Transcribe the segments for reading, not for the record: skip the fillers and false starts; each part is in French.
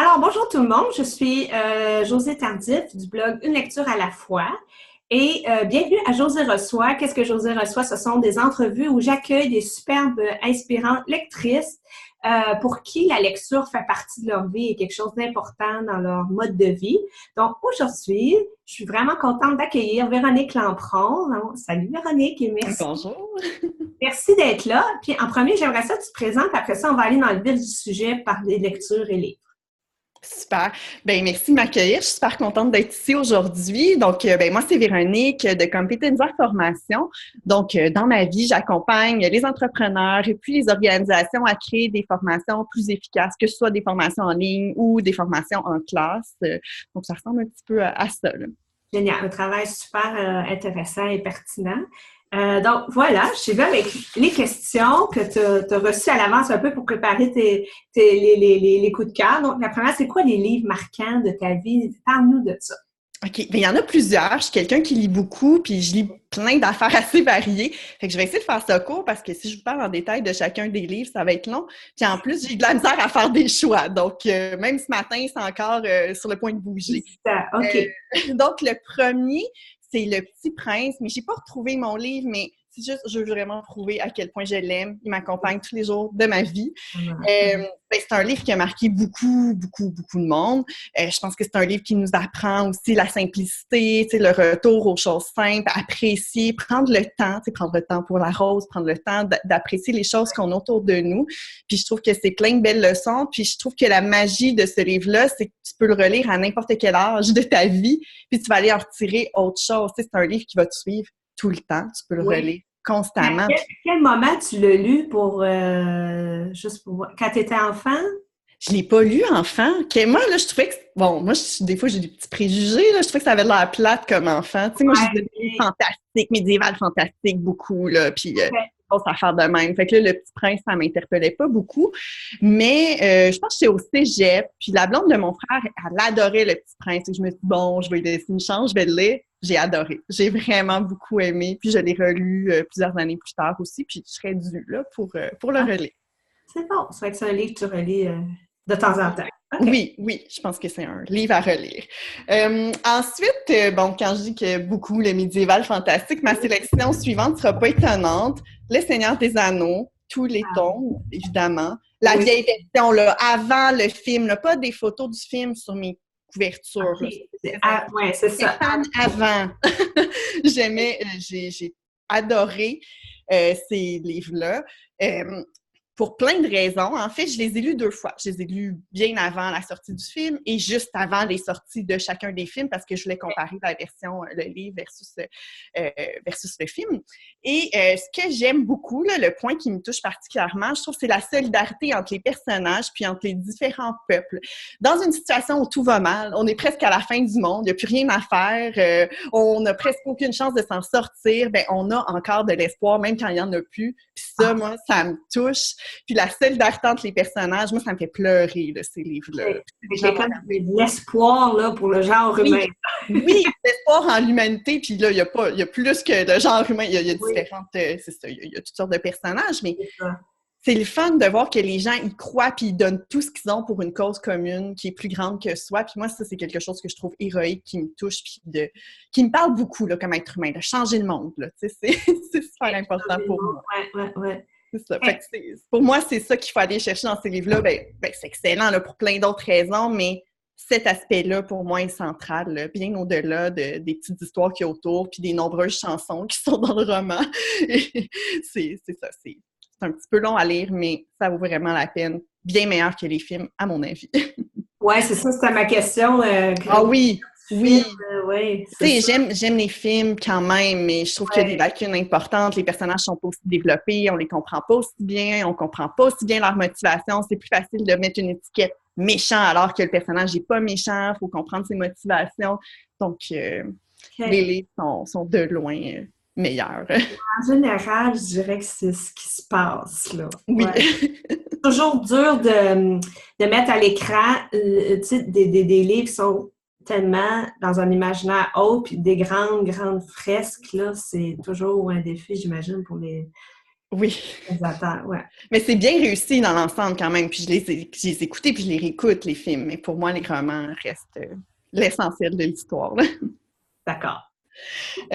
Alors, bonjour tout le monde, je suis Josée Tardif du blog Une lecture à la fois et bienvenue à Josée reçoit. Qu'est-ce que Josée reçoit? Ce sont des entrevues où j'accueille des superbes, inspirantes lectrices pour qui la lecture fait partie de leur vie et quelque chose d'important dans leur mode de vie. Donc, aujourd'hui, je suis vraiment contente d'accueillir Véronique Lampron. Salut Véronique et merci. Bonjour. Merci d'être là. Puis en premier, j'aimerais ça que tu te présentes. Après ça, on va aller dans le vif du sujet par des lectures et livres. Super. Ben merci de m'accueillir. Je suis super contente d'être ici aujourd'hui. Donc, moi, c'est Véronique de Competenza Formation. Donc, dans ma vie, j'accompagne les entrepreneurs et puis les organisations à créer des formations plus efficaces, que ce soit des formations en ligne ou des formations en classe. Donc, ça ressemble un petit peu à ça, là. Génial. Un travail super intéressant et pertinent. Donc, voilà, je suis venue avec les questions que tu as reçues à l'avance un peu pour préparer les coups de cœur. Donc, la première, c'est quoi les livres marquants de ta vie? Parle-nous de ça. OK. Bien, il y en a plusieurs. Je suis quelqu'un qui lit beaucoup, puis je lis plein d'affaires assez variées. Fait que je vais essayer de faire ça court parce que si je vous parle en détail de chacun des livres, ça va être long. Puis en plus, j'ai de la misère à faire des choix. Donc, même ce matin, c'est encore sur le point de bouger. OK. Donc, le premier, c'est Le Petit Prince. Mais j'ai pas retrouvé mon livre, mais c'est juste, je veux vraiment prouver à quel point je l'aime. Il m'accompagne tous les jours de ma vie. C'est un livre qui a marqué beaucoup de monde. Je pense que c'est un livre qui nous apprend aussi la simplicité, le retour aux choses simples, apprécier, prendre le temps pour la rose, prendre le temps d'apprécier les choses qu'on a autour de nous. Puis je trouve que c'est plein de belles leçons. Puis je trouve que la magie de ce livre-là, c'est que tu peux le relire à n'importe quel âge de ta vie, puis tu vas aller en retirer autre chose. C'est un livre qui va te suivre tout le temps. Tu peux le relire constamment. À quel moment tu l'as lu pour juste pour voir? Quand tu étais enfant? Je l'ai pas lu enfant. Moi, là, je trouvais que... Bon, moi, des fois, j'ai des petits préjugés, là. Je trouvais que ça avait de l'air plate comme enfant. Tu sais, moi, je lisais des livres fantastiques, médiévales fantastiques, beaucoup, là. Puis, grosse affaire de même. Fait que là, Le Petit Prince, ça m'interpellait pas beaucoup. Mais je pense que c'est au cégep. Puis la blonde de mon frère, elle adorait Le Petit Prince. Et je me suis dit, bon, je vais lui laisser une chance, je vais le lire. J'ai adoré. J'ai vraiment beaucoup aimé. Puis je l'ai relu plusieurs années plus tard aussi. Puis je serais due, là, pour le relire. C'est bon. C'est vrai que c'est un livre que tu relis de temps en temps. Okay. Oui, je pense que c'est un livre à relire. Ensuite, quand je dis que beaucoup le médiéval fantastique, ma sélection suivante sera pas étonnante. Le Seigneur des Anneaux, tous les tomes, évidemment. La vieille version, là, avant le film, là, pas des photos du film sur mes couvertures. Okay. C'est ça. Avant. J'ai adoré ces livres-là. Pour plein de raisons. En fait, je les ai lus 2 fois. Je les ai lus bien avant la sortie du film et juste avant les sorties de chacun des films parce que je voulais comparer la version, le livre versus le film. Et ce que j'aime beaucoup, là, le point qui me touche particulièrement, je trouve, c'est la solidarité entre les personnages puis entre les différents peuples. Dans une situation où tout va mal, on est presque à la fin du monde, il n'y a plus rien à faire, on n'a presque aucune chance de s'en sortir, ben on a encore de l'espoir, même quand il n'y en a plus. Puis ça, moi, ça me touche. Puis la solidarité entre les personnages, moi, ça me fait pleurer, là, ces livres-là. C'est comme de l'espoir là, pour le genre humain. Oui, l'espoir en l'humanité. Puis là, il y a plus que le genre humain. Il y a différentes... c'est ça, il y a toutes sortes de personnages, mais c'est le fun de voir que les gens y croient puis ils donnent tout ce qu'ils ont pour une cause commune qui est plus grande que soi. Puis moi, ça, c'est quelque chose que je trouve héroïque, qui me touche puis qui me parle beaucoup là, comme être humain, de changer le monde. Là, c'est super important pour moi. Ouais. C'est ça. Fait que pour moi, c'est ça qu'il faut aller chercher dans ces livres-là. C'est excellent là, pour plein d'autres raisons, mais cet aspect-là, pour moi, est central, là, bien au-delà des petites histoires qu'il y a autour, puis des nombreuses chansons qui sont dans le roman. C'est ça. C'est un petit peu long à lire, mais ça vaut vraiment la peine. Bien meilleur que les films, à mon avis. Oui, c'est ça, c'était ma question. Oui. Oui. Tu sais, j'aime les films quand même, mais je trouve qu'il y a des lacunes importantes. Les personnages sont pas aussi développés, on les comprend pas aussi bien, on comprend pas aussi bien leur motivation. C'est plus facile de mettre une étiquette méchant alors que le personnage n'est pas méchant. Il faut comprendre ses motivations. Donc, les livres sont de loin meilleurs. En général, je dirais que c'est ce qui se passe, là. Oui. C'est toujours dur de mettre à l'écran des livres qui sont tellement dans un imaginaire haut, puis des grandes fresques, là, c'est toujours un défi, j'imagine, pour les Oui. Ouais. Mais c'est bien réussi dans l'ensemble quand même. Puis je les écouté puis je les réécoute, les films. Mais pour moi, les romans restent l'essentiel de l'histoire. D'accord.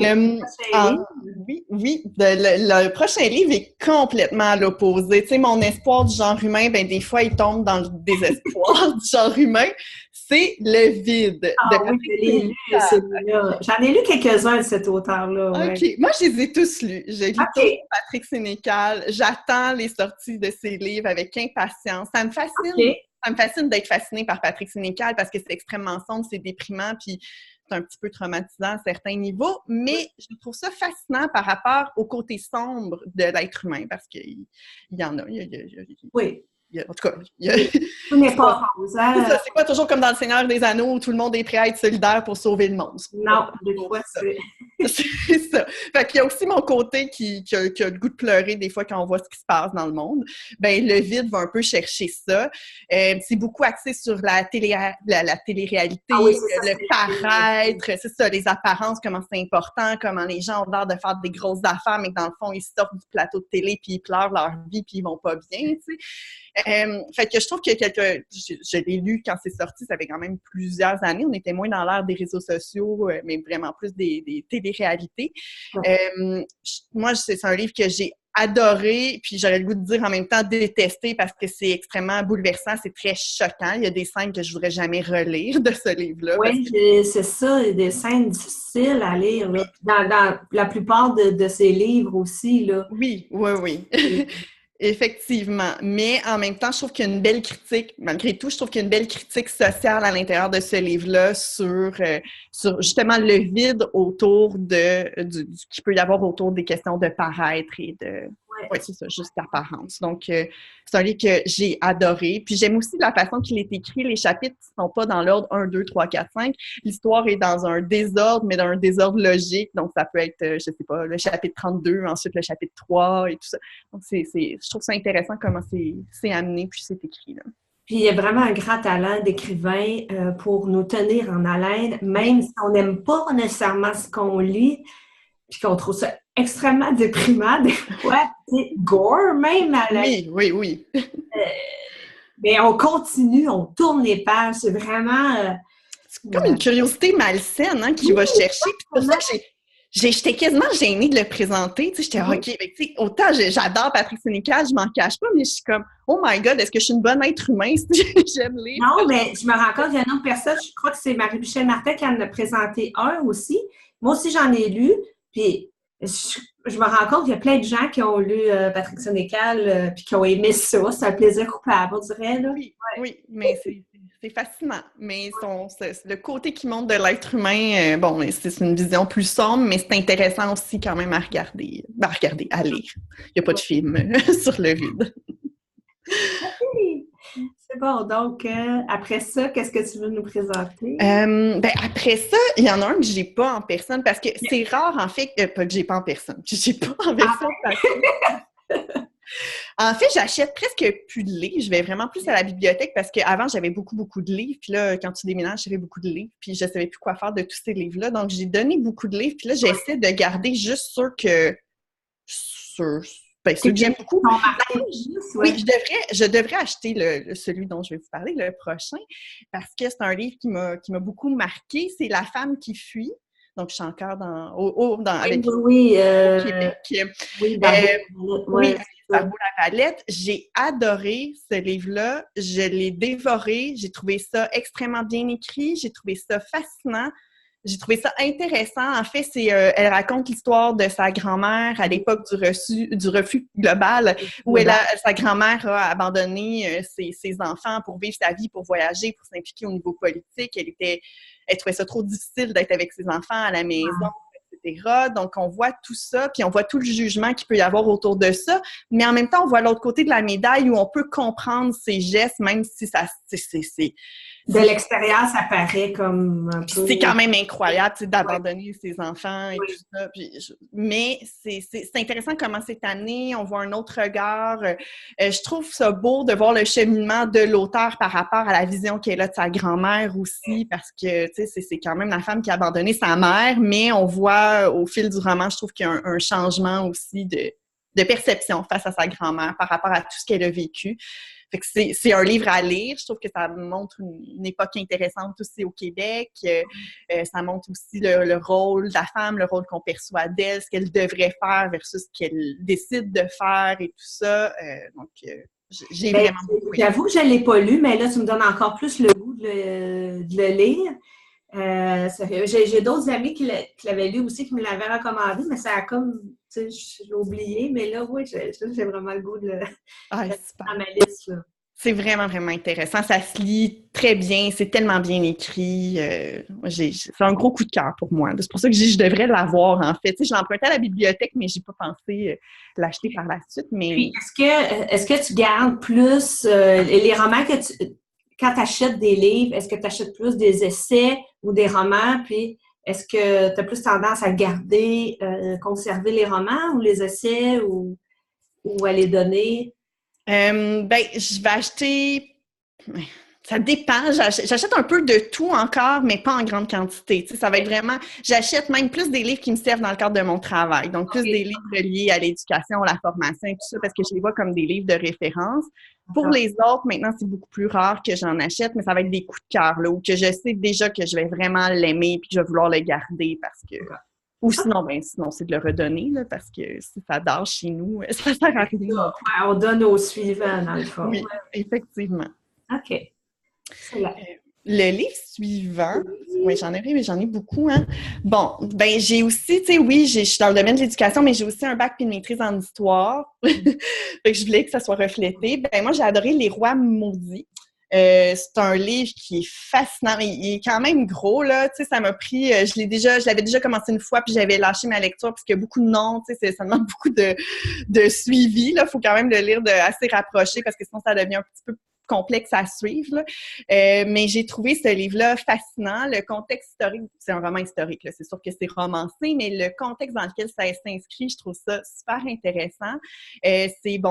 Euh, Prochain ah, livre. oui, oui. Le prochain livre est complètement à l'opposé. Tu sais, mon espoir du genre humain, ben des fois, il tombe dans le désespoir du genre humain. C'est Le vide de Ah oui, je Patrick l'ai lu, Sénécal. celui-là. J'en ai lu quelques-uns de cet auteur-là, OK. ouais. Moi, je les ai tous lus. Je lis tous OK, Patrick Sénécal. J'attends les sorties de ses livres avec impatience. OK. Ça me fascine d'être fascinée par Patrick Sénécal parce que c'est extrêmement sombre, c'est déprimant, puis c'est un petit peu traumatisant à certains niveaux, mais je trouve ça fascinant par rapport au côté sombre de l'être humain parce qu'il y en a. Oui. En tout cas, il y a, Tout n'est c'est pas, pas rose, c'est hein? ça, c'est pas toujours comme dans Le Seigneur des Anneaux où tout le monde est prêt à être solidaire pour sauver le monde. C'est pas Non, des toujours fois, ça. c'est... C'est ça. Fait qu'il y a aussi mon côté qui a le goût de pleurer des fois quand on voit ce qui se passe dans le monde. Ben, Le vide va un peu chercher ça. C'est beaucoup axé sur la télé-réalité, Ah oui, c'est ça, le c'est... paraître, c'est ça, les apparences, comment c'est important, comment les gens ont l'air de faire des grosses affaires, mais que dans le fond, ils sortent du plateau de télé puis ils pleurent leur vie puis ils vont pas bien, tu sais. Fait que je trouve que je l'ai lu quand c'est sorti, ça fait quand même plusieurs années. On était moins dans l'ère des réseaux sociaux, mais vraiment plus des télé-réalités. Moi, c'est un livre que j'ai adoré, puis j'aurais le goût de dire en même temps détesté parce que c'est extrêmement bouleversant, c'est très choquant. Il y a des scènes que je voudrais jamais relire de ce livre-là. Oui, c'est ça, il y a des scènes difficiles à lire, là. Dans la plupart de ces livres aussi, là. Oui, oui, oui. Effectivement. Mais en même temps, je trouve qu'il y a une belle critique, malgré tout, je trouve qu'il y a une belle critique sociale à l'intérieur de ce livre-là sur justement le vide autour qu'il peut y avoir autour des questions de paraître et de... Ouais. Oui, c'est ça, juste d'apparence. Donc, c'est un livre que j'ai adoré. Puis j'aime aussi la façon qu'il est écrit. Les chapitres ne sont pas dans l'ordre 1, 2, 3, 4, 5. L'histoire est dans un désordre, mais dans un désordre logique. Donc, ça peut être, je sais pas, le chapitre 32, ensuite le chapitre 3 et tout ça. Donc, je trouve ça intéressant comment c'est amené puis c'est écrit, là. Puis il y a vraiment un grand talent d'écrivain pour nous tenir en haleine, même si on n'aime pas nécessairement ce qu'on lit, puis qu'on trouve ça extrêmement déprimant, des fois, c'est gore même à la... Oui, oui, oui. Mais on continue, on tourne les pages, c'est vraiment... C'est comme une curiosité malsaine hein, qui va chercher. Puis c'est pour ça que j'étais quasiment gênée de le présenter. Tu sais, j'étais OK, mais tu sais, autant j'adore Patrick Sénécal, je m'en cache pas, mais je suis comme oh my God, est-ce que je suis une bonne être humain si j'aime lire? Non, mais je me rends compte qu'il y a une autre personne, je crois que c'est Marie-Michel Martin qui en a présenté un aussi. Moi aussi, j'en ai lu, puis je me rends compte qu'il y a plein de gens qui ont lu Patrick Sénécal puis qui ont aimé ça. C'est un plaisir coupable, on dirait, là. Oui, oui, mais c'est fascinant. Mais le côté qui montre de l'être humain, bon, c'est une vision plus sombre, mais c'est intéressant aussi quand même à regarder, à lire. Il n'y a pas de film sur le vide. C'est bon. Donc, après ça, qu'est-ce que tu veux nous présenter? Ben après ça, il y en a un que j'ai pas en personne parce que c'est rare, en fait, pas que j'ai pas en personne. J'ai pas en version papier. En fait, j'achète presque plus de livres. Je vais vraiment plus à la bibliothèque parce qu'avant, j'avais beaucoup, beaucoup de livres. Puis là, quand tu déménages, j'avais beaucoup de livres. Puis je savais plus quoi faire de tous ces livres-là. Donc, j'ai donné beaucoup de livres. Puis là, j'essaie de garder juste ceux que j'aime beaucoup. Oui, je devrais acheter celui dont je vais vous parler, le prochain, parce que c'est un livre qui m'a beaucoup marqué. C'est La femme qui fuit. Donc, je suis encore avec Québec. Oui, Barbeau-Lavalette. J'ai adoré ce livre-là. Je l'ai dévoré. J'ai trouvé ça extrêmement bien écrit. J'ai trouvé ça fascinant. J'ai trouvé ça intéressant. En fait, elle raconte l'histoire de sa grand-mère à l'époque du refus global, où sa grand-mère a abandonné ses enfants pour vivre sa vie, pour voyager, pour s'impliquer au niveau politique. Elle trouvait ça trop difficile d'être avec ses enfants à la maison, etc. Donc, on voit tout ça, puis on voit tout le jugement qu'il peut y avoir autour de ça. Mais en même temps, on voit l'autre côté de la médaille où on peut comprendre ses gestes, même si de l'extérieur, ça paraît comme un peu... C'est quand même incroyable d'abandonner ses enfants et tout ça. Mais c'est intéressant comment c'est amené. On voit un autre regard. Je trouve ça beau de voir le cheminement de l'auteur par rapport à la vision qu'elle a de sa grand-mère aussi, parce que c'est quand même la femme qui a abandonné sa mère, mais on voit au fil du roman, je trouve qu'il y a un changement aussi de perception face à sa grand-mère par rapport à tout ce qu'elle a vécu. Fait que c'est un livre à lire. Je trouve que ça montre une époque intéressante aussi au Québec. Ça montre aussi le rôle de la femme, le rôle qu'on perçoit d'elle, ce qu'elle devrait faire versus ce qu'elle décide de faire et tout ça. Donc, j'ai vraiment beaucoup aimé. J'avoue que je ne l'ai pas lu, mais là, tu me donnes encore plus le goût de le lire. J'ai d'autres amis qui l'avaient lu aussi, qui me l'avaient recommandé, mais ça a comme, tu sais, je l'ai oublié, mais là, oui, j'ai vraiment le goût de le mettre dans ma liste, là. C'est vraiment, vraiment intéressant. Ça se lit très bien. C'est tellement bien écrit. C'est un gros coup de cœur pour moi. C'est pour ça que je devrais l'avoir, en fait. Tu sais, je l'ai emprunté à la bibliothèque, mais j'ai pas pensé l'acheter par la suite. Mais... Puis, est-ce que tu gardes plus les romans quand tu achètes des livres, est-ce que tu achètes plus des essais ou des romans? Puis, est-ce que tu as plus tendance à garder, conserver les romans ou les essais ou à les donner? Je vais acheter... Ça dépend. J'achète un peu de tout encore, mais pas en grande quantité. Tu sais, ça va être vraiment... J'achète même plus des livres qui me servent dans le cadre de mon travail. Donc, plus des livres liés à l'éducation, à la formation et tout ça, parce que je les vois comme des livres de référence. Pour les autres, maintenant, c'est beaucoup plus rare que j'en achète, mais ça va être des coups de cœur, là, ou que je sais déjà que je vais vraiment l'aimer puis que je vais vouloir le garder parce que... Ou sinon, c'est de le redonner, là, parce que si ça dort chez nous, ça sert à rien. On donne au suivant, dans le fond. Oui, effectivement. OK. Le livre suivant, oui, j'en ai beaucoup, hein. Bon, j'ai aussi, tu sais, oui, je suis dans le domaine de l'éducation, mais j'ai aussi un bac puis une maîtrise en histoire. Fait que je voulais que ça soit reflété. Moi, j'ai adoré Les Rois maudits. C'est un livre qui est fascinant. Il est quand même gros, là. Tu sais, ça m'a pris... je l'avais déjà commencé une fois, puis j'avais lâché ma lecture, parce qu'il y a beaucoup de noms, tu sais, ça demande beaucoup de suivi, là. Il faut quand même le lire assez rapproché, parce que sinon, ça devient un petit peu complexe à suivre, là. Mais j'ai trouvé ce livre-là fascinant. Le contexte historique, c'est un roman historique, là. C'est sûr que c'est romancé, mais le contexte dans lequel ça s'inscrit, je trouve ça super intéressant. C'est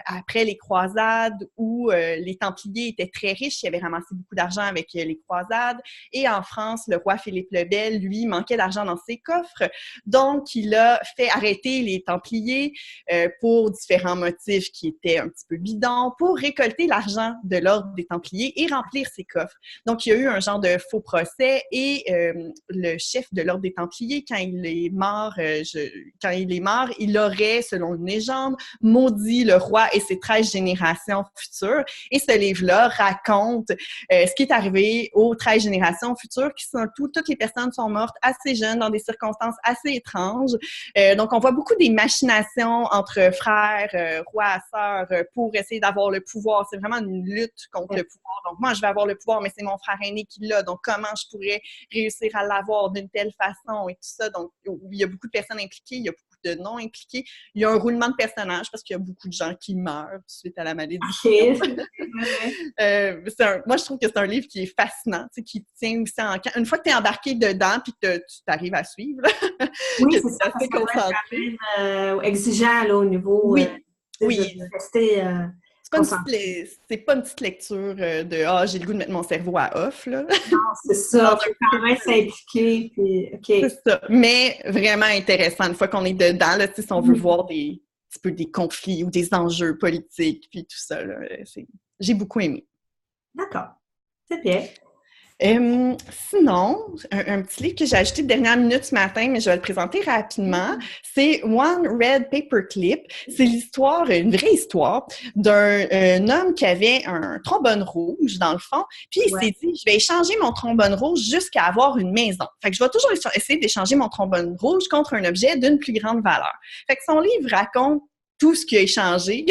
après les croisades où les Templiers étaient très riches, ils avaient ramassé beaucoup d'argent avec les croisades. Et en France, le roi Philippe le Bel, lui, manquait d'argent dans ses coffres. Donc, il a fait arrêter les Templiers pour différents motifs qui étaient un petit peu bidons, pour récolter l'argent de l'ordre des Templiers et remplir ses coffres. Donc, il y a eu un genre de faux procès et le chef de l'ordre des Templiers, quand il est mort, il aurait, selon une légende, maudit le roi et ses 13 générations futures. Et ce livre-là raconte ce qui est arrivé aux 13 générations futures, qui sont toutes les personnes sont mortes assez jeunes, dans des circonstances assez étranges. Donc, on voit beaucoup des machinations entre frères, rois, sœurs, pour essayer d'avoir le pouvoir. C'est vraiment une lutte contre le pouvoir. Donc, moi, je vais avoir le pouvoir, mais c'est mon frère aîné qui l'a. Donc, comment je pourrais réussir à l'avoir d'une telle façon et tout ça. Donc, il y a beaucoup de personnes impliquées, il y a beaucoup de non impliqués. Il y a un roulement de personnages parce qu'il y a beaucoup de gens qui meurent suite à la malédiction. Moi, je trouve que c'est un livre qui est fascinant, qui tient aussi en... Une fois que tu es embarqué dedans puis que tu t'arrives à suivre, oui, c'est ça. C'est quand même exigeant là, au niveau de rester... C'est pas une petite lecture de j'ai le goût de mettre mon cerveau à off, là. Non, c'est ça. Il faut quand même s'impliquer. Puis... Okay. C'est ça. Mais vraiment intéressant. Une fois qu'on est dedans, là, si on veut voir des conflits ou des enjeux politiques, puis tout ça, là, j'ai beaucoup aimé. D'accord. C'est bien. Sinon, un petit livre que j'ai acheté de dernière minute ce matin, mais je vais le présenter rapidement, c'est One Red Paperclip. C'est une vraie histoire d'un homme qui avait un trombone rouge, dans le fond, puis il s'est dit, je vais échanger mon trombone rouge jusqu'à avoir une maison. Fait que je vais toujours essayer d'échanger mon trombone rouge contre un objet d'une plus grande valeur. Fait que son livre raconte tout ce qu'il a échangé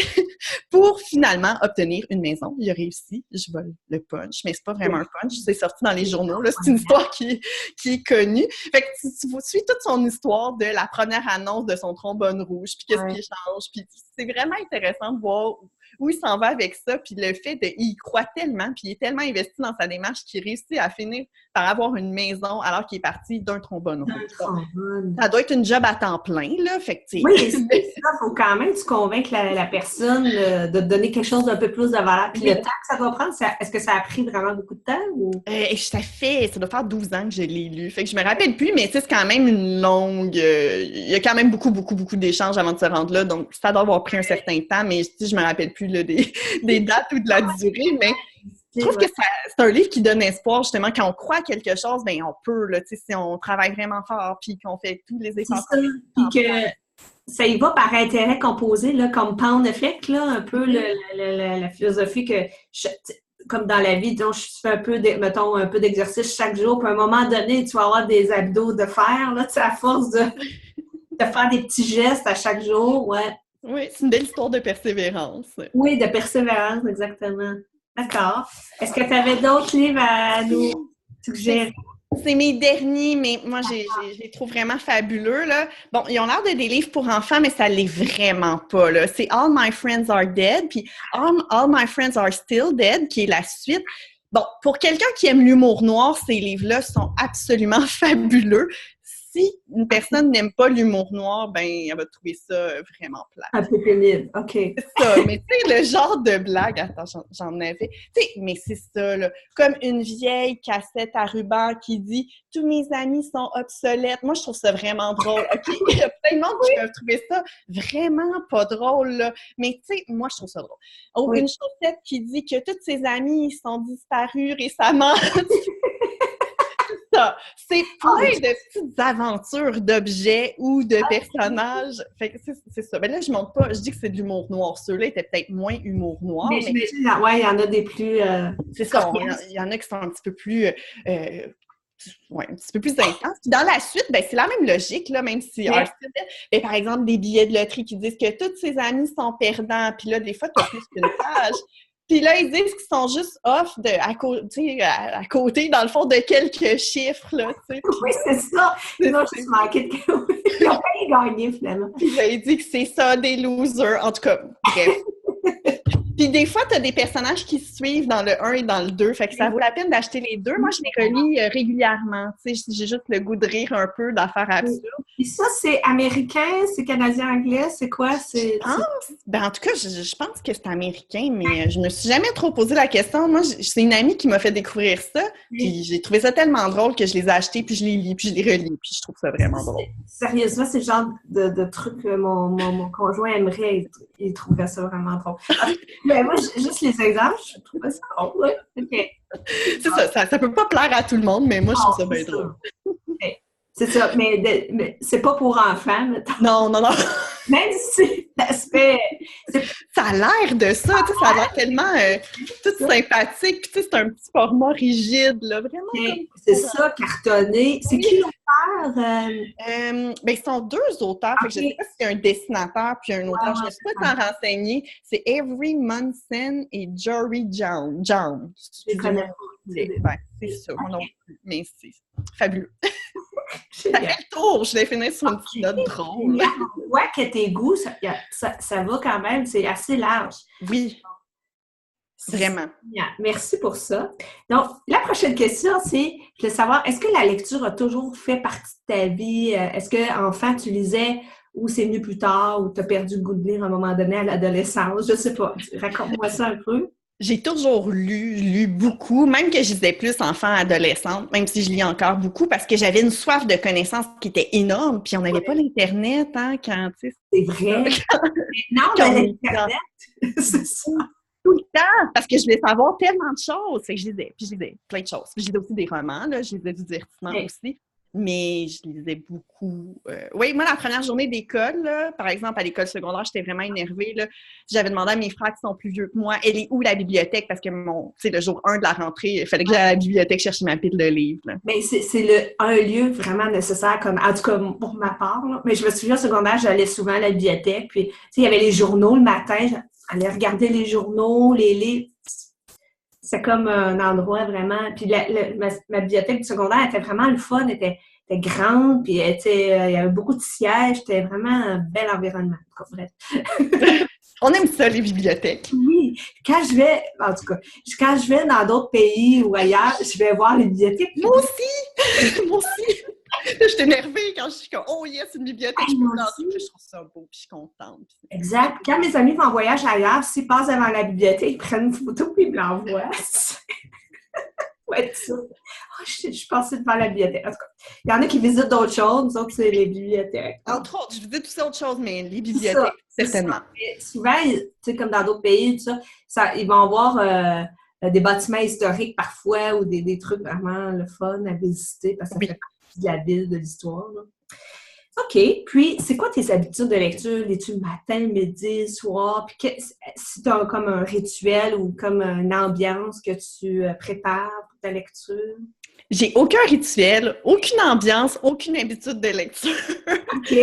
pour finalement obtenir une maison. Il a réussi. Je vole le punch, mais c'est pas vraiment un punch. C'est sorti dans les journaux. Là. C'est une histoire qui est connue. Fait que tu suis toute son histoire de la première annonce de son trombone rouge, puis qu'est-ce qu'il échange. Puis c'est vraiment intéressant de voir où il s'en va avec ça, puis le fait il croit tellement, puis il est tellement investi dans sa démarche qu'il réussit à finir par avoir une maison alors qu'il est parti d'un trombone rouge. Ça doit être une job à temps plein, là, fait que, oui, c'est ça, il faut quand même que tu convainques la personne de te donner quelque chose d'un peu plus de valeur. Puis le temps que ça doit prendre, est-ce que ça a pris vraiment beaucoup de temps? Ou... ça doit faire 12 ans que je l'ai lu, fait que je me rappelle plus, mais c'est quand même une longue... il y a quand même beaucoup d'échanges avant de se rendre là, donc ça doit avoir pris un certain temps, mais je me rappelle plus là, des dates ou de la durée, mais je trouve que c'est un livre qui donne espoir, justement, quand on croit à quelque chose, bien, on peut, là, tu sais, si on travaille vraiment fort, puis qu'on fait tous les efforts. Puis que ça y va par intérêt composé, là, comme Pound Effect, là, un peu la philosophie que, comme dans la vie, donc, je fais un peu, mettons, un peu d'exercice chaque jour, puis à un moment donné, tu vas avoir des abdos de fer, là, tu sais, à force de faire des petits gestes à chaque jour, ouais. Oui, c'est une belle histoire de persévérance. Oui, de persévérance, exactement. D'accord. Est-ce que tu avais d'autres livres à nous suggérer? C'est mes derniers, mais moi, je les trouve vraiment fabuleux, là. Bon, ils ont l'air de des livres pour enfants, mais ça l'est vraiment pas, là. C'est All My Friends Are Dead, puis All My Friends Are Still Dead, qui est la suite. Bon, pour quelqu'un qui aime l'humour noir, ces livres-là sont absolument fabuleux. Si une personne n'aime pas l'humour noir, ben elle va trouver ça vraiment plat. Un peu pénible, OK. C'est ça, mais tu sais, le genre de blague, attends, j'en avais, tu sais, mais c'est ça, là, comme une vieille cassette à ruban qui dit « Tous mes amis sont obsolètes ». Moi, je trouve ça vraiment drôle, OK? Il y a plein de monde qui peuvent trouver ça vraiment pas drôle, là, mais tu sais, moi, je trouve ça drôle. Ou une chaussette qui dit que tous ses amis sont disparus récemment. C'est plein de petites aventures d'objets ou de personnages. Fait que c'est ça. Mais là, je montre pas, je dis que c'est de l'humour noir. Ceux-là étaient peut-être moins humour noir. Mais j'imagine, il y en a des plus... c'est ça, il y en a qui sont un petit peu plus... un petit peu plus intenses. Puis dans la suite, ben, c'est la même logique, là, même si... Mais par exemple, des billets de loterie qui disent que tous ses amis sont perdants. Puis là, des fois, tu as plus qu'une page. Puis là, ils disent qu'ils sont juste off à côté, dans le fond, de quelques chiffres, là, tu sais. Oui, c'est ça. Ils ont juste manqué de... Ils n'ont pas gagné, finalement. Puis là, ils disent que c'est ça, des losers. En tout cas, bref. Puis des fois, tu as des personnages qui se suivent dans le 1 et dans le 2, fait que ça vaut la peine d'acheter les deux. Moi, je les relis régulièrement. Tu sais, j'ai juste le goût de rire un peu d'affaires absurdes. Puis ça, c'est américain, c'est canadien-anglais, c'est quoi? Ben, en tout cas, je pense que c'est américain, mais je me suis jamais trop posé la question. Moi, c'est une amie qui m'a fait découvrir ça, puis j'ai trouvé ça tellement drôle que je les ai achetés, puis je les lis, puis je les relis, puis je trouve ça vraiment drôle. Sérieusement, c'est le genre de truc que mon conjoint aimerait, il trouverait ça vraiment drôle. Mais moi, juste les exemples, je trouve ça drôle. Okay. C'est ça peut pas plaire à tout le monde, mais moi, je trouve ça bien drôle. Okay. C'est ça, mais c'est pas pour enfants, mettons. Non. Même si l'aspect... Ça a l'air de ça, tu sais, ça a l'air tellement tout sympathique, puis tu sais, c'est un petit format rigide, là, vraiment. Okay. C'est ça, cartonné. C'est qui l'auteur? Ben, ils sont deux auteurs, fait que je sais pas s'il y a un dessinateur puis un auteur, je ne sais pas t'en renseigner. C'est Avery Munson et Jory Jones. Je connais pas. C'est ça, moi non plus, mais c'est fabuleux. Ça fait le tour, je l'ai fini sur une petite note drôle. On voit que tes goûts, ça va quand même, c'est assez large. Oui, vraiment. Merci pour ça. Donc, la prochaine question, c'est, je veux savoir, est-ce que la lecture a toujours fait partie de ta vie? Est-ce qu'enfant, tu lisais ou c'est venu plus tard ou tu as perdu le goût de lire à un moment donné à l'adolescence? Je ne sais pas. Raconte-moi ça un peu. J'ai toujours lu beaucoup, même que je lisais plus enfant, adolescente, même si je lis encore beaucoup, parce que j'avais une soif de connaissances qui était énorme, puis on n'avait pas l'Internet, hein, quand, tu sais... C'est vrai! Non, l'Internet, c'est ça! Tout le temps, parce que je voulais savoir tellement de choses, c'est que je lisais plein de choses. Puis je lisais aussi des romans, là, je lisais du divertissement aussi. Mais je lisais beaucoup. Oui, moi, la première journée d'école, là, par exemple, à l'école secondaire, j'étais vraiment énervée. Là. J'avais demandé à mes frères qui sont plus vieux que moi, elle est où la bibliothèque? Parce que le jour 1 de la rentrée, il fallait que j'aille à la bibliothèque chercher ma pile de livres. Là. Mais c'est un lieu vraiment nécessaire, comme, en tout cas pour ma part. Là. Mais je me souviens, au secondaire, j'allais souvent à la bibliothèque. Puis, il y avait les journaux le matin. J'allais regarder les journaux, les livres. C'est comme un endroit vraiment... Puis ma bibliothèque du secondaire était vraiment le fun, était grande, puis il y avait beaucoup de sièges, c'était vraiment un bel environnement. Bref. On aime ça, les bibliothèques. Oui, quand je vais, en tout cas, quand je vais dans d'autres pays ou ailleurs, je vais voir les bibliothèques. Moi aussi! Moi aussi! Là, je suis énervée quand je suis comme, oh yes, une bibliothèque, je peux rentrer, puis je trouve ça beau, puis je suis contente. Exact. Quand mes amis vont en voyage ailleurs, s'ils passent devant la bibliothèque, ils prennent une photo puis ils me l'envoient. Ouais, ça. Oh, je suis passée devant la bibliothèque. En tout cas, il y en a qui visitent d'autres choses, nous autres, c'est les bibliothèques. Entre autres, je visite aussi autre chose, mais les C'est ça. bibliothèques, certainement. Souvent, tu sais, comme dans d'autres pays, tout ça, ils vont avoir des bâtiments historiques parfois ou des trucs vraiment le fun à visiter parce que ça fait partie de la ville, de l'histoire. Là. OK. Puis, c'est quoi tes habitudes de lecture? Lis-tu le matin, midi, soir? Puis, si tu as comme un rituel ou comme une ambiance que tu prépares pour ta lecture? J'ai aucun rituel, aucune ambiance, aucune habitude de lecture. OK.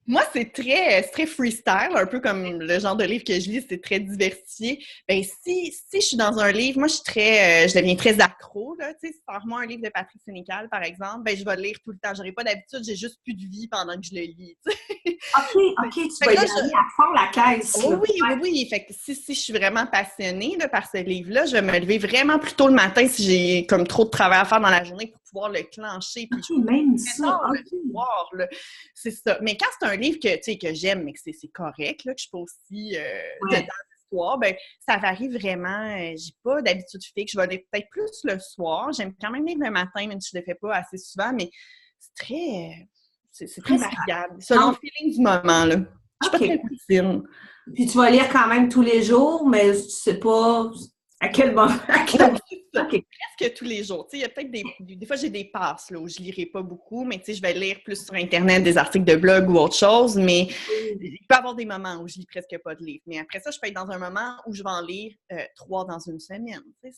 Moi, c'est très freestyle, un peu comme le genre de livre que je lis, c'est très diversifié. Ben si je suis dans un livre, moi, je deviens très accro, là. Tu sais, si sors-moi un livre de Patrick Sénécal, par exemple, ben je vais le lire tout le temps. J'aurai pas d'habitude, j'ai juste plus de vie pendant que je le lis, tu sais. OK, tu vas y aller à fond la caisse. Oh, oui. Fait que si je suis vraiment passionnée là, par ce livre-là, je vais me lever vraiment plus tôt le matin si j'ai comme trop de travail à faire dans la journée pour pouvoir le clencher. Puis même ça. le soir, là. C'est ça. Mais quand c'est un livre que j'aime, mais que c'est correct, là, que je peux aussi dedans l'histoire, ben ça varie vraiment. J'ai pas d'habitude fixe. Je vais lire peut-être plus le soir. J'aime quand même lire le matin, même si je le fais pas assez souvent, mais c'est très variable. Selon le feeling du moment, là. Je suis pas très routine. Puis tu vas lire quand même tous les jours, mais tu sais pas à quel moment. Presque tous les jours. Il y a peut-être des fois, j'ai des passes là, où je lirai pas beaucoup, mais je vais lire plus sur Internet des articles de blog ou autre chose, mais il peut y avoir des moments où je lis presque pas de livres. Mais après ça, je peux être dans un moment où je vais en lire 3 dans une semaine. Je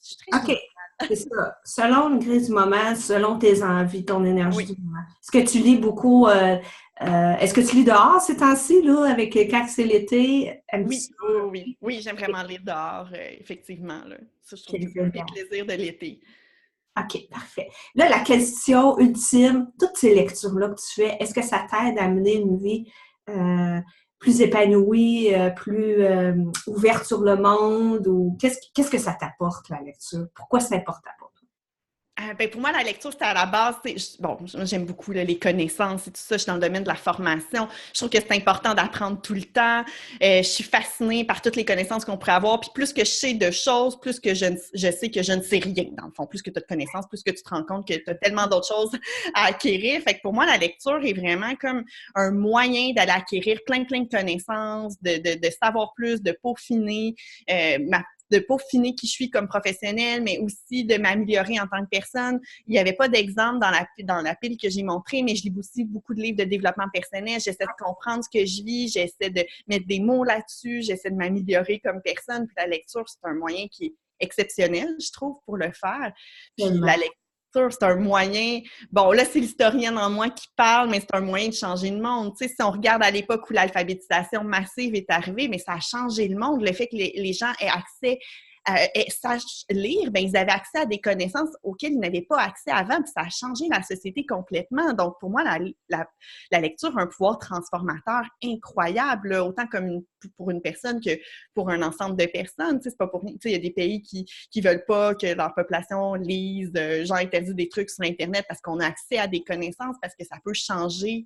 suis très OK. C'est ça. Selon le gré du moment, selon tes envies, ton énergie du moment. Est-ce que tu lis beaucoup? Est-ce que tu lis dehors ces temps-ci, là, avec quand c'est l'été? Oui, j'aime vraiment lire dehors, effectivement. Là. Ça, je trouve que c'est un des plaisirs de l'été. OK, parfait. Là, la question ultime, toutes ces lectures-là que tu fais, est-ce que ça t'aide à mener une vie plus épanouie, plus ouverte sur le monde? Ou qu'est-ce que ça t'apporte, la lecture? Pourquoi c'est important pour toi? Pour moi, la lecture, c'était à la base, j'aime beaucoup là, les connaissances et tout ça. Je suis dans le domaine de la formation. Je trouve que c'est important d'apprendre tout le temps. Je suis fascinée par toutes les connaissances qu'on pourrait avoir. Puis plus que je sais de choses, plus que je sais que je ne sais rien, dans le fond. Plus que tu as de connaissances, plus que tu te rends compte que tu as tellement d'autres choses à acquérir. Fait que pour moi, la lecture est vraiment comme un moyen d'aller acquérir plein de connaissances, de savoir plus, de peaufiner qui je suis comme professionnelle, mais aussi de m'améliorer en tant que personne. Il n'y avait pas d'exemple dans la pile que j'ai montrée, mais je lis aussi beaucoup de livres de développement personnel. J'essaie de comprendre ce que je vis, j'essaie de mettre des mots là-dessus, j'essaie de m'améliorer comme personne. Puis la lecture, c'est un moyen qui est exceptionnel, je trouve, pour le faire. Puis la lecture, c'est un moyen... Bon, là, c'est l'historienne en moi qui parle, mais c'est un moyen de changer le monde. Tu sais, si on regarde à l'époque où l'alphabétisation massive est arrivée, mais ça a changé le monde. Le fait que les gens aient accès sachent lire, ben ils avaient accès à des connaissances auxquelles ils n'avaient pas accès avant, puis ça a changé la société complètement. Donc, pour moi, la lecture a un pouvoir transformateur incroyable, là, autant comme pour une personne que pour un ensemble de personnes. Tu sais, c'est pas pour rien. Tu sais, il y a des pays qui veulent pas que leur population lise, genre interdit des trucs sur Internet parce qu'on a accès à des connaissances, parce que ça peut changer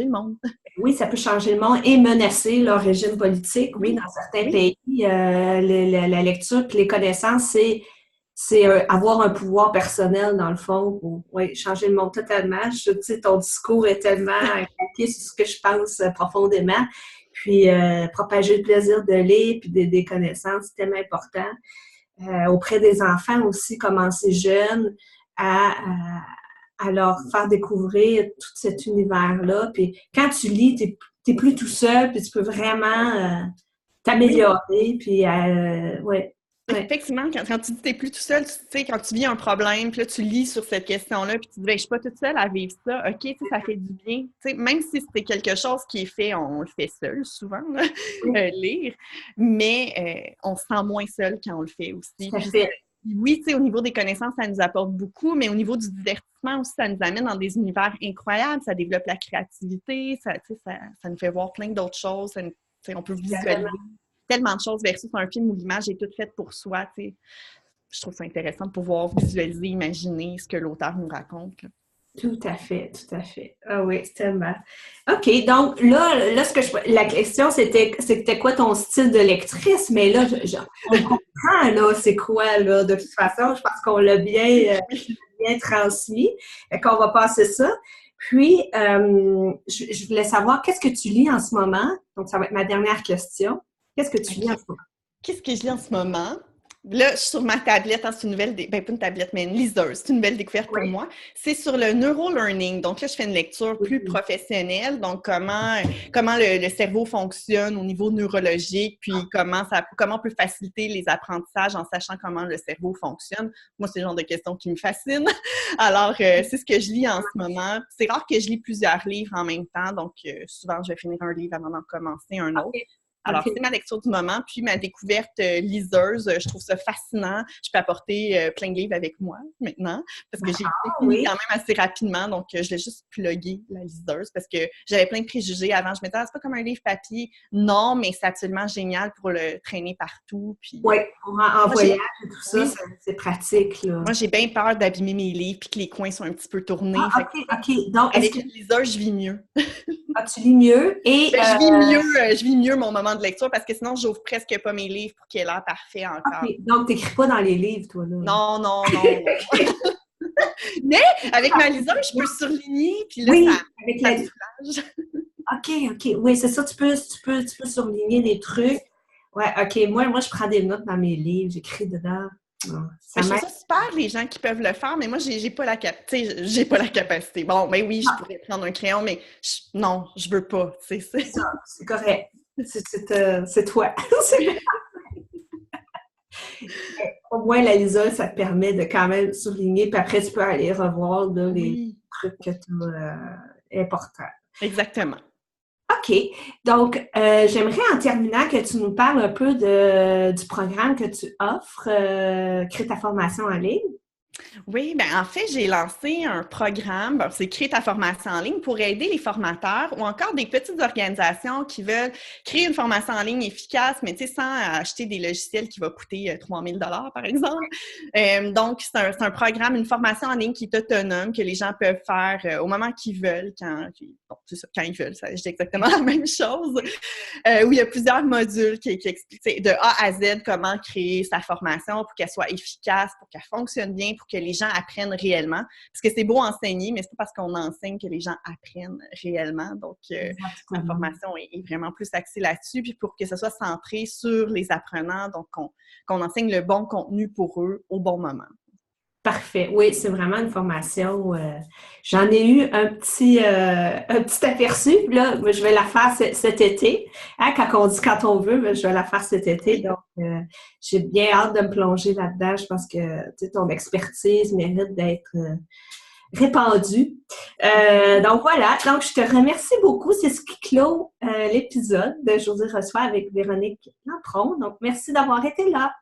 le monde. Oui, ça peut changer le monde et menacer leur régime politique. Oui, dans certains pays, la lecture et les connaissances, c'est avoir un pouvoir personnel, dans le fond, pour changer le monde totalement. Tu sais, ton discours est tellement calqué sur ce que je pense profondément. Puis, propager le plaisir de lire puis des connaissances, c'est tellement important. Auprès des enfants aussi, commencer jeune à leur faire découvrir tout cet univers-là. Puis quand tu lis, t'es plus tout seul, puis tu peux vraiment t'améliorer. Puis, Effectivement, quand tu dis que t'es plus tout seul, tu sais, quand tu vis un problème, puis là, tu lis sur cette question-là, puis tu dis, ben, je suis pas toute seule à vivre ça. OK, tu sais, ça fait du bien. Tu sais, même si c'est quelque chose qui est fait, on le fait seul, souvent, là, lire, mais on se sent moins seul quand on le fait aussi. Oui, tu sais, au niveau des connaissances, ça nous apporte beaucoup, mais au niveau du divertissement aussi, ça nous amène dans des univers incroyables, ça développe la créativité, ça nous fait voir plein d'autres choses, sais, on peut visualiser tellement de choses versus un film où l'image est toute faite pour soi. Tu sais. Je trouve ça intéressant de pouvoir visualiser, imaginer ce que l'auteur nous raconte. Là. Tout à fait, tout à fait. Ah oui, c'est tellement. OK, donc là la question, c'était quoi ton style de lectrice? Mais là, on comprend, là, c'est quoi, là, de toute façon, je pense qu'on l'a bien transmis. Fait qu'on va passer ça. Puis, je voulais savoir, qu'est-ce que tu lis en ce moment? Donc, ça va être ma dernière question. Qu'est-ce que tu lis en ce moment? Qu'est-ce que je lis en ce moment? Là, je suis sur ma tablette, hein, c'est une nouvelle, pas une tablette, mais une liseuse. C'est une belle découverte pour moi. C'est sur le neurolearning. Donc là, je fais une lecture plus professionnelle. Donc, comment le cerveau fonctionne au niveau neurologique, puis comment on peut faciliter les apprentissages en sachant comment le cerveau fonctionne. Moi, c'est le genre de questions qui me fascinent. Alors, c'est ce que je lis en ce moment. C'est rare que je lis plusieurs livres en même temps. Donc, souvent, je vais finir un livre avant d'en commencer un autre. Alors, c'est ma lecture du moment, puis ma découverte liseuse. Je trouve ça fascinant. Je peux apporter plein de livres avec moi maintenant, parce que j'ai fini quand même assez rapidement, donc je l'ai juste plugué, la liseuse, parce que j'avais plein de préjugés avant. Je me disais, c'est pas comme un livre papier. Non, mais c'est absolument génial pour le traîner partout. Oui, en voyage et tout ça, c'est pratique. Là. Moi, j'ai bien peur d'abîmer mes livres, puis que les coins sont un petit peu tournés. OK. Donc, avec une liseuse, je vis mieux. Tu lis mieux et... je vis mieux mon moment de lecture parce que sinon, j'ouvre presque pas mes livres pour qu'il ait l'air parfait encore. Okay. Donc, tu n'écris pas dans les livres, toi, là? Non. Mais avec ma liseuse, je peux surligner, puis là, avec la OK. Oui, c'est ça, tu peux surligner des trucs. Ouais, OK. Moi, je prends des notes dans mes livres, j'écris dedans. Je trouve ça super, les gens qui peuvent le faire, mais moi, j'ai pas la capacité. Bon, ben oui, je pourrais prendre un crayon, mais non, je veux pas. C'est ça, c'est correct. C'est toi. Au moins, la liseuse, ça te permet de quand même souligner, puis après, tu peux aller revoir là, les trucs que tu as importants. Exactement. OK. Donc, j'aimerais en terminant que tu nous parles un peu du programme que tu offres, Crée ta formation en ligne. Oui, bien en fait, j'ai lancé un programme, c'est Créer ta formation en ligne pour aider les formateurs ou encore des petites organisations qui veulent créer une formation en ligne efficace, mais tu sais, sans acheter des logiciels qui vont coûter 3 000 $ par exemple. Donc, c'est un programme, une formation en ligne qui est autonome, que les gens peuvent faire au moment qu'ils veulent, quand ils veulent, je dis exactement la même chose, où il y a plusieurs modules qui expliquent de A à Z comment créer sa formation pour qu'elle soit efficace, pour qu'elle fonctionne bien, pour que les gens apprennent réellement. Parce que c'est beau enseigner, mais c'est pas parce qu'on enseigne que les gens apprennent réellement. Donc, la formation est vraiment plus axée là-dessus. Puis pour que ce soit centré sur les apprenants, donc qu'on enseigne le bon contenu pour eux au bon moment. Parfait. Oui, c'est vraiment une formation. J'en ai eu un petit aperçu. Là, je vais la faire cet été. Hein, quand on veut, je vais la faire cet été. Donc, j'ai bien hâte de me plonger là-dedans. Je pense que ton expertise mérite d'être répandue. Donc, voilà. Donc, je te remercie beaucoup. C'est ce qui clôt l'épisode de Josée Reçoit avec Véronique Lampron. Donc, merci d'avoir été là.